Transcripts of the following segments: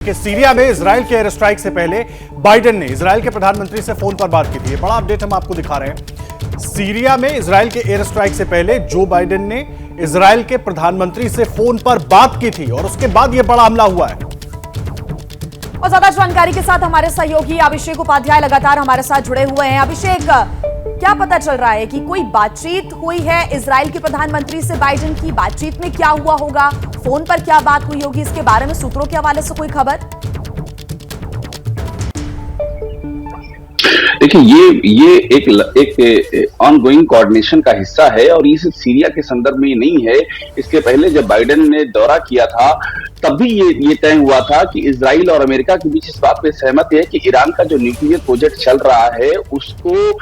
कि सीरिया में इजराइल के एयर स्ट्राइक से पहले बाइडेन ने इजराइल के प्रधानमंत्री से फोन पर बात की थी। बड़ा अपडेट हम आपको दिखा रहे हैं। सीरिया में इजराइल के एयर स्ट्राइक से पहले जो बाइडेन ने इजराइल के प्रधानमंत्री से फोन पर बात की थी और उसके बाद यह बड़ा हमला हुआ है। और ज्यादा जानकारी के साथ हमारे सहयोगी अभिषेक उपाध्याय लगातार हमारे साथ जुड़े हुए हैं। अभिषेक, क्या पता चल रहा है कि कोई बातचीत हुई है इजराइल के प्रधानमंत्री से बाइडेन की? बातचीत में क्या हुआ होगा, फोन पर क्या बात हुई होगी, इसके बारे में सूत्रों के हवाले से कोई खबर? देखिए, ये एक ऑनगोइंग कोऑर्डिनेशन का हिस्सा है और ये सिर्फ सीरिया के संदर्भ में नहीं है। इसके पहले जब बाइडेन ने दौरा किया था तब भी ये तय हुआ था कि इजराइल और अमेरिका के बीच इस बात पे सहमति है कि ईरान का जो न्यूक्लियर प्रोजेक्ट चल रहा है उसको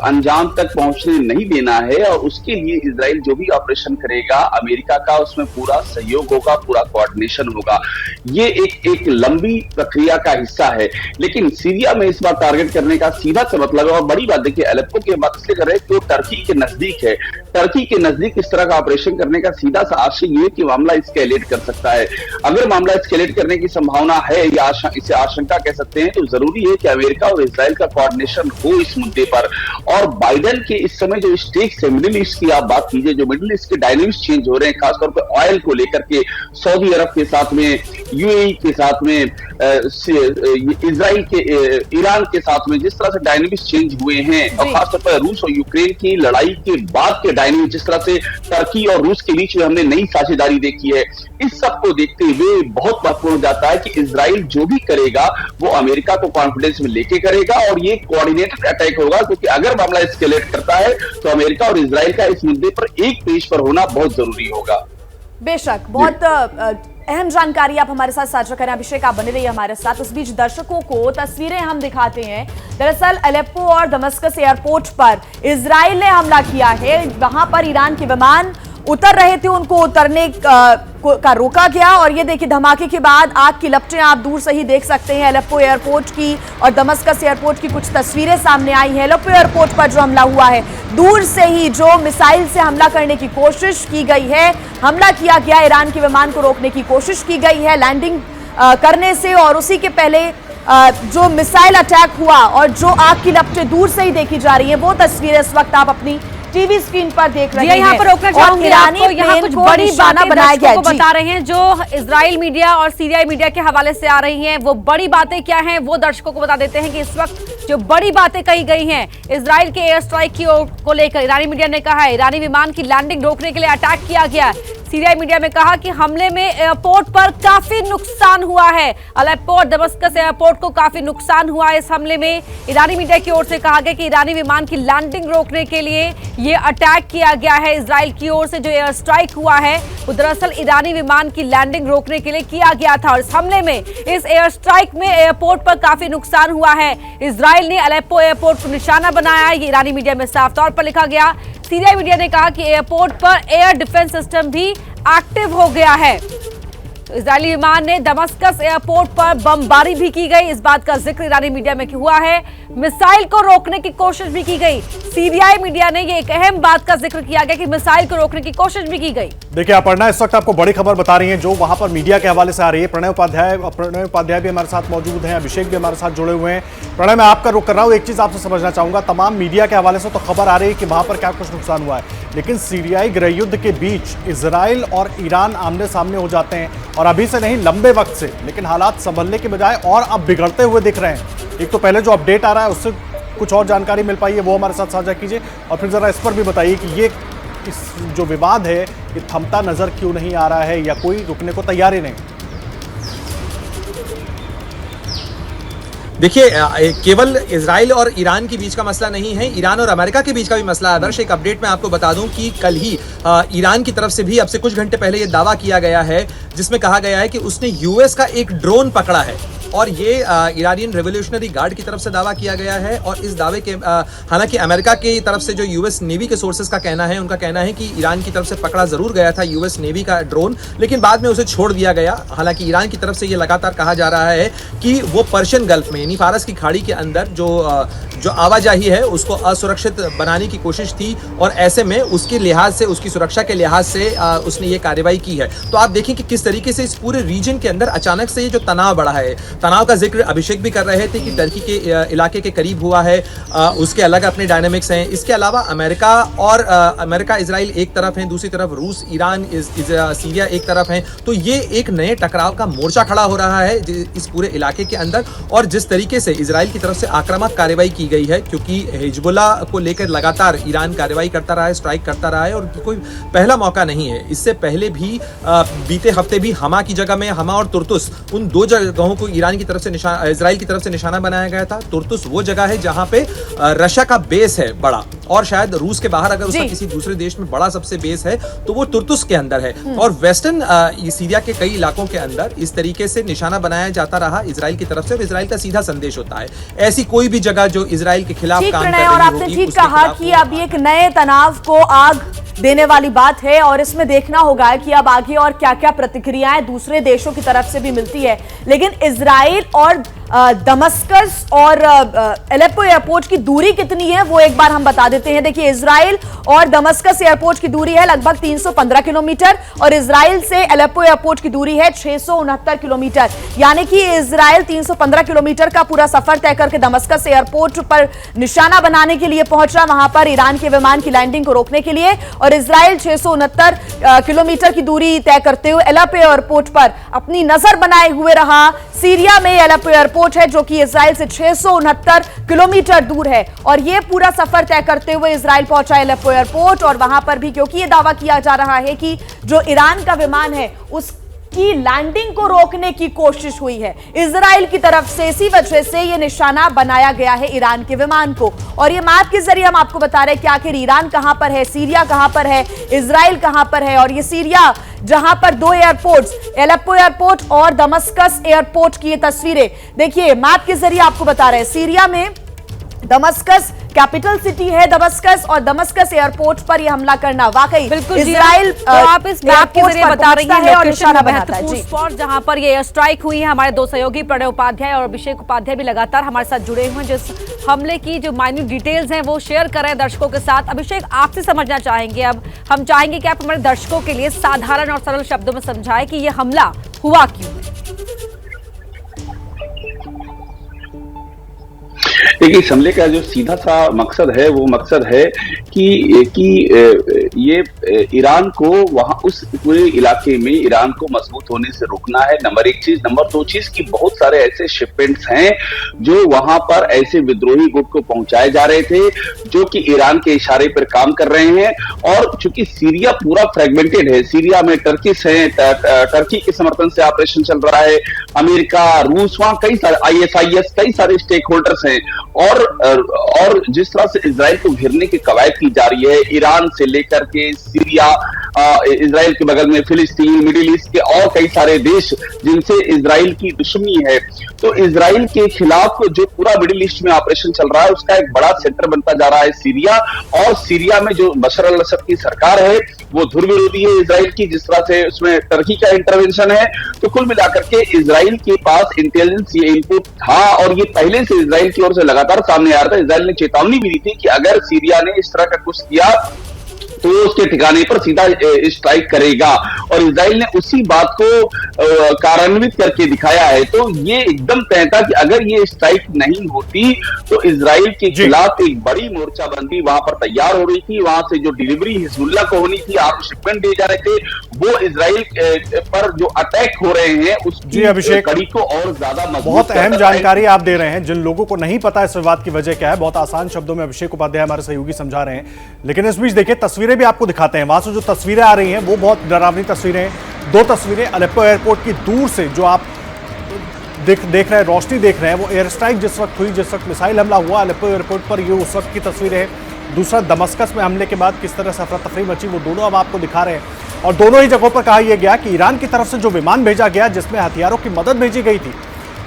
अंजाम तक पहुंचने नहीं देना है और उसके लिए इजराइल जो भी ऑपरेशन करेगा अमेरिका का उसमें पूरा सहयोग होगा, पूरा कोऑर्डिनेशन होगा। ये एक लंबी प्रक्रिया का हिस्सा है। लेकिन सीरिया में इस बार टारगेट करने का सीधा सा मतलब और बड़ी बात देखिए, अलेप्पो की बात इसलिए कर रहे हैं कि वो टर्की के नजदीक है। टर्की के नजदीक इस तरह का ऑपरेशन करने का सीधा सा आशय ये कि मामला एस्केलेट कर सकता है। अगर मामला एस्केलेट करने की संभावना है या इसे आशंका कह सकते हैं, तो जरूरी है कि अमेरिका और इजराइल का कोऑर्डिनेशन हो इस मुद्दे पर। और बाइडेन के इस समय जो स्टेक्स है मिडिल ईस्ट की, आप बात कीजिए, जो मिडिल ईस्ट के डायनेमिक्स चेंज हो रहे हैं, खासतौर पर ऑयल को लेकर के सऊदी अरब के साथ में, यूएई के साथ में, इजराइल के, ईरान के साथ में जिस तरह से डायनेमिक्स चेंज हुए हैं और खासतौर पर रूस और यूक्रेन की लड़ाई के बाद के डायनेमिक्स, जिस तरह से टर्की और रूस के बीच में हमने नई साझेदारी देखी है, इस सब को देखते हुए बहुत महत्वपूर्ण हो जाता है कि इजराइल जो भी करेगा वो अमेरिका को कॉन्फिडेंस में लेके करेगा और ये कोऑर्डिनेटेड अटैक होगा, क्योंकि अगर मामला एस्केलेट करता है तो अमेरिका और इजराइल का इस मुद्दे पर एक पेज पर होना बहुत जरूरी होगा। बेशक, बहुत अहम जानकारी आप हमारे साथ साझा करें। अभिषेक, आप बने रहिए हमारे साथ। इस बीच दर्शकों को तस्वीरें हम दिखाते हैं। दरअसल अलेप्पो और दमस्कस एयरपोर्ट पर इजराइल ने हमला किया है। वहां पर ईरान के विमान उतर रहे थे, उनको उतरने का रोका गया और ये देखिए धमाके के बाद आग की लपटें आप दूर से ही देख सकते हैं। अलेप्पो एयरपोर्ट की और दमस्कस एयरपोर्ट की कुछ तस्वीरें सामने आई हैं। अलेप्पो एयरपोर्ट पर जो हमला हुआ है, दूर से ही जो मिसाइल से हमला करने की कोशिश की गई है, हमला किया गया, ईरान के विमान को रोकने की कोशिश की गई है लैंडिंग करने से, और उसी के पहले जो मिसाइल अटैक हुआ और जो आग की लपटें दूर से ही देखी जा रही है, वो तस्वीरें इस वक्त आप अपनी टीवी स्क्रीन पर देख रहे हैं। यहाँ पर रोकना चाहूंगी आपको, यहाँ कुछ बड़ी बातें बनाया गया को बता रहे हैं जो इजराइल मीडिया और सीरियाई मीडिया के हवाले से आ रही हैं। वो बड़ी बातें क्या हैं वो दर्शकों को बता देते हैं कि इस वक्त जो बड़ी बातें कही गई हैं इजराइल के एयर स्ट्राइक को लेकर, ईरानी मीडिया ने कहा है ईरानी विमान की लैंडिंग रोकने के लिए अटैक किया गया। सीरियाई मीडिया में कहा कि हमले में एयरपोर्ट पर काफी नुकसान हुआ है। अलेप्पो और दमस्कस एयरपोर्ट को काफी नुकसान हुआ है इस हमले में। ईरानी मीडिया की ओर से कहा गया कि ईरानी विमान की लैंडिंग रोकने के लिए ये अटैक किया गया है। इजराइल की ओर से जो एयर स्ट्राइक हुआ है वो दरअसल ईरानी विमान की लैंडिंग रोकने के लिए किया गया था और इस हमले में, इस एयर स्ट्राइक में एयरपोर्ट पर काफी नुकसान हुआ है। इजराइल ने अलेप्पो एयरपोर्ट को निशाना बनाया है, ये ईरानी मीडिया में साफ तौर पर लिखा गया। सीरियाई मीडिया ने कहा कि एयरपोर्ट पर एयर डिफेंस सिस्टम भी एक्टिव हो गया है। इजरायली विमान ने दमस्कस एयरपोर्ट पर बमबारी भी की गई, इस बात का जिक्र ईरानी मीडिया में हुआ है। मिसाइल को रोकने की कोशिश भी की गई। सीरियाई मीडिया ने ये एक अहम बात का जिक्र किया गया कि मिसाइल को रोकने की कोशिश भी की गई। देखिए अपर्णा, इस वक्त आपको बड़ी खबर बता रही है जो वहां पर मीडिया के हवाले से आ रही है। प्रणय उपाध्याय भी हमारे साथ मौजूद हैं, अभिषेक भी हमारे साथ जुड़े हुए हैं। प्रणय, मैं आपका रुख कर रहा हूं, एक चीज आपसे समझना चाहूंगा। तमाम मीडिया के हवाले से तो खबर आ रही है कि वहां पर क्या कुछ नुकसान हुआ है, लेकिन सीरियाई गृह युद्ध के बीच इजराइल और ईरान आमने सामने हो जाते हैं और अभी से नहीं, लंबे वक्त से, लेकिन हालात संभलने के बजाय और अब बिगड़ते हुए दिख रहे हैं। एक तो पहले जो अपडेट आ रहा है उससे कुछ और जानकारी मिल पाई है, वो हमारे साथ साझा कीजिए और फिर जरा इस पर भी बताइए कि ये इस जो विवाद है ये थमता नजर क्यों नहीं आ रहा है या कोई रुकने को तैयार ही नहीं। देखिए, केवल इजराइल और ईरान के बीच का मसला नहीं है, ईरान और अमेरिका के बीच का भी मसला है। आदर्श, एक अपडेट मैं आपको बता दूं कि कल ही ईरान की तरफ से भी अब से कुछ घंटे पहले ये दावा किया गया है जिसमें कहा गया है कि उसने यूएस का एक ड्रोन पकड़ा है और ये इरानियन रेवोल्यूशनरी गार्ड की तरफ से दावा किया गया है। और इस दावे के हालांकि अमेरिका की तरफ से जो यूएस नेवी के सोर्सेज का कहना है, उनका कहना है कि ईरान की तरफ से पकड़ा जरूर गया था यूएस नेवी का ड्रोन, लेकिन बाद में उसे छोड़ दिया गया। हालांकि ईरान की तरफ से ये लगातार कहा जा रहा है कि वो पर्शियन गल्फ में यानी फारस की खाड़ी के अंदर जो आवाजाही है उसको असुरक्षित बनाने की कोशिश थी और ऐसे में उसके लिहाज से, उसकी सुरक्षा के लिहाज से उसने ये कार्रवाई की है। तो आप देखें कि किस तरीके से इस पूरे रीजन के अंदर अचानक से ये जो तनाव बढ़ा है, तनाव का जिक्र अभिषेक भी कर रहे थे कि टर्की के इलाके के करीब हुआ है, उसके अलग अपने डायनामिक्स हैं। इसके अलावा अमेरिका इजराइल एक तरफ है, दूसरी तरफ रूस, ईरान, सीरिया एक तरफ है। तो ये एक नए टकराव का मोर्चा खड़ा हो रहा है इस पूरे इलाके के अंदर। और जिस तरीके से इजराइल की तरफ से आक्रामक कार्रवाई की गई है, क्योंकि हिजबुल्लाह को लेकर लगातार ईरान कार्रवाई करता रहा है, स्ट्राइक करता रहा है और कोई पहला मौका नहीं है। इससे पहले भी बीते हफ्ते भी हमा की जगह में हमा और तुर्तुस, उन दो जगहों को इजराइल की तरफ से निशाना बनाया गया था। तुर्तुस वो जगह है जहां पे रशिया का बेस है बड़ा, और शायद रूस के बाहर अगर उसका किसी दूसरे देश में बड़ा सबसे बेस है तो वो तुर्तुस के अंदर है। और वेस्टर्न सीरिया के कई इलाकों के अंदर इस तरीके से निशाना बनाया जाता रहा इजराइल की तरफ से, और इजराइल का सीधा संदेश होता है ऐसी कोई भी जगह जो इजराइल के खिलाफ काम कर रही होगी। और आपने ठीक कहा कि अब एक नए तनाव को आग देने वाली बात है और इसमें देखना होगा कि अब आगे और क्या क्या प्रतिक्रियाएं दूसरे देशों की तरफ से भी मिलती है। लेकिन इजराइल और दमस्कस और एलेप्पो एयरपोर्ट की दूरी कितनी है वो एक बार हम बता देते हैं। देखिए, इजराइल और दमस्कस एयरपोर्ट की दूरी है लगभग 315 किलोमीटर और इजराइल से एलेप्पो एयरपोर्ट की दूरी है 669 किलोमीटर। यानी कि इजराइल 315 किलोमीटर का पूरा सफर तय करके दमस्कस एयरपोर्ट पर निशाना बनाने के लिए पहुंचा, वहां पर ईरान के विमान की लैंडिंग को रोकने के लिए। और इजराइल 669 किलोमीटर की दूरी तय करते हुए एलेप्पो एयरपोर्ट पर अपनी नजर बनाए हुए रहा। सीरिया में एलेप्पो एयरपोर्ट है जो कि इजराइल से 669 किलोमीटर दूर है और यह पूरा सफर तय करते हुए इजराइल पहुंचा एलेप्पो एयरपोर्ट। और वहां पर भी क्योंकि यह दावा किया जा रहा है कि जो ईरान का विमान है उसकी लैंडिंग को रोकने की कोशिश हुई है इजराइल की तरफ से, इसी वजह से यह निशाना बनाया गया है ईरान के विमान को। और ये मैप के जरिए हम आपको बता रहे हैं कि आखिर ईरान कहां पर है, सीरिया कहां पर है, इजराइल कहां पर है। और ये सीरिया जहां पर दो एयरपोर्ट्स, एलेप्पो एयरपोर्ट और दमस्कस एयरपोर्ट की ये तस्वीरें देखिए मैप के जरिए आपको बता रहे हैं। सीरिया में दमस्कस कैपिटल सिटी है दमस्कस, और दमस्कस एयरपोर्ट पर यह हमला करना वाकई बिल्कुल इजराइल तो आप इस मैप के जरिए बता रही हैं और निशाना बनाता है। महत्वपूर्ण स्पॉट जहां पर ये एयर स्ट्राइक हुई है। हमारे दो सहयोगी प्रणय उपाध्याय और अभिषेक उपाध्याय भी लगातार हमारे साथ जुड़े हुए हैं, जिस हमले की जो माइन्यूट डिटेल्स हैं वो शेयर कर रहे हैं दर्शकों के साथ। अभिषेक, आपसे समझना चाहेंगे, अब हम चाहेंगे कि आप हमारे दर्शकों के लिए साधारण और सरल शब्दों में समझाएं कि यह हमला हुआ क्यों है। देखिए, इस हमले का जो सीधा सा मकसद है वो मकसद है कि ये ईरान को वहां उस पूरे इलाके में ईरान को मजबूत होने से रोकना है, नंबर एक चीज। नंबर दो चीज कि बहुत सारे ऐसे शिपमेंट्स हैं जो वहां पर ऐसे विद्रोही गुट को पहुंचाए जा रहे थे जो कि ईरान के इशारे पर काम कर रहे हैं। और चूंकि सीरिया पूरा फ्रेगमेंटेड है, सीरिया में टर्किस है, टर्की के समर्थन से ऑपरेशन चल रहा है, अमेरिका, रूस, वहां कई सारे ISIS, कई सारे स्टेक होल्डर्स हैं। और जिस तरह से इजराइल को घेरने की कवायद की जा रही है, ईरान से लेकर के सीरिया, इजराइल के बगल में फिलिस्तीन, मिडिल ईस्ट के और कई सारे देश जिनसे इजराइल की दुश्मनी है, तो इजराइल के खिलाफ जो पूरा मिडिल ईस्ट में ऑपरेशन चल रहा है उसका एक बड़ा सेंटर बनता जा रहा है सीरिया। और सीरिया में जो बशर अल असद की सरकार है वो धुर विरोधी है इजराइल की, जिस तरह से उसमें टर्की का इंटरवेंशन है। तो कुल मिलाकर के इजराइल के पास इंटेलिजेंस ये इनपुट था और ये पहले से इजराइल की ओर से लगातार सामने आ रहा था। इजराइल ने चेतावनी भी दी थी कि अगर सीरिया ने इस तरह का कुछ किया तो उसके ठिकाने पर सीधा स्ट्राइक करेगा, और इजराइल ने उसी बात को कार्यान्वित करके दिखाया है। तो ये एकदम तय था कि अगर ये स्ट्राइक नहीं होती तो इजराइल के खिलाफ एक बड़ी मोर्चाबंदी वहां पर तैयार हो रही थी। वहां से जो डिलीवरी हिजबुल्लाह को होनी थी, आप शिपमेंट दिए जा रहे थे, वो इजराइल पर जो अटैक हो रहे हैं उसकी कड़ी को और ज्यादा मजबूत। बहुत अहम जानकारी आप दे रहे हैं, जिन लोगों को नहीं पता इस विवाद की वजह क्या है, बहुत आसान शब्दों में अभिषेक उपाध्याय हमारे सहयोगी समझा रहे हैं। लेकिन इस बीच देखिए, तस्वीरें भी आपको दिखाते हैं। वहां से जो तस्वीरें आ रही हैं वो बहुत डरावनी तस्वीरें हैं। दो तस्वीरें अलेप्पो एयरपोर्ट की दूर से जो आप देख रहे हैं, रोशनी देख रहे हैं, वो एयर स्ट्राइक जिस वक्त हुई, जिस वक्त मिसाइल हमला हुआ अलेप्पो एयरपोर्ट पर, ये उस वक्त की तस्वीरें हैं। दूसरा, दमस्कस में हमले के बाद किस तरह से अफरा तफरी मची, वो दोनों अब आपको दिखा रहे हैं। और दोनों ही जगहों पर कहा यह गया कि ईरान की तरफ से जो विमान भेजा गया जिसमें हथियारों की मदद भेजी गई थी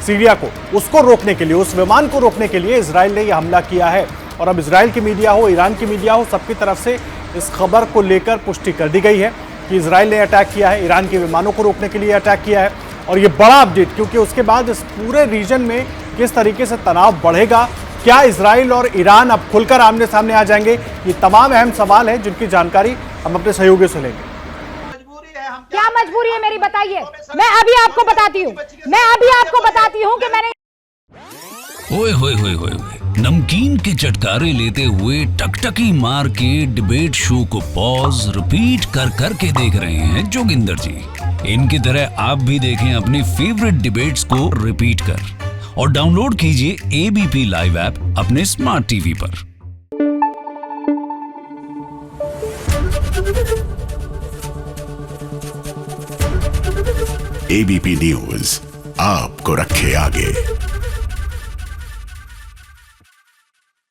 सीरिया को, उसको रोकने के लिए, उस विमान को रोकने के लिए इजराइल ने यह हमला किया है। और अब इजराइल की मीडिया हो, ईरान की मीडिया हो, सबकी तरफ से इस खबर को लेकर पुष्टि कर दी गई है कि इजराइल ने अटैक किया है, ईरान के विमानों को रोकने के लिए अटैक किया है। और ये बड़ा अपडेट, क्योंकि उसके बाद इस पूरे रीजन में किस तरीके से तनाव बढ़ेगा क्या इजराइल और ईरान अब खुलकर आमने सामने आ जाएंगे? ये तमाम अहम सवाल हैं जिनकी जानकारी हम अपने सहयोगियों से लेंगे। क्या मजबूरी है मेरी, बताइए। मैं अभी आपको बताती हूँ कि मैंने ओए होए होए होए नमकीन के चटकारे लेते हुए टकटकी मार के डिबेट शो को पॉज रिपीट कर करके देख रहे हैं जोगिंदर जी। इनकी तरह आप भी देखें अपनी फेवरेट डिबेट्स को रिपीट कर और डाउनलोड कीजिए एबीपी लाइव ऐप अपने स्मार्ट टीवी पर। एबीपी न्यूज आपको रखे आगे।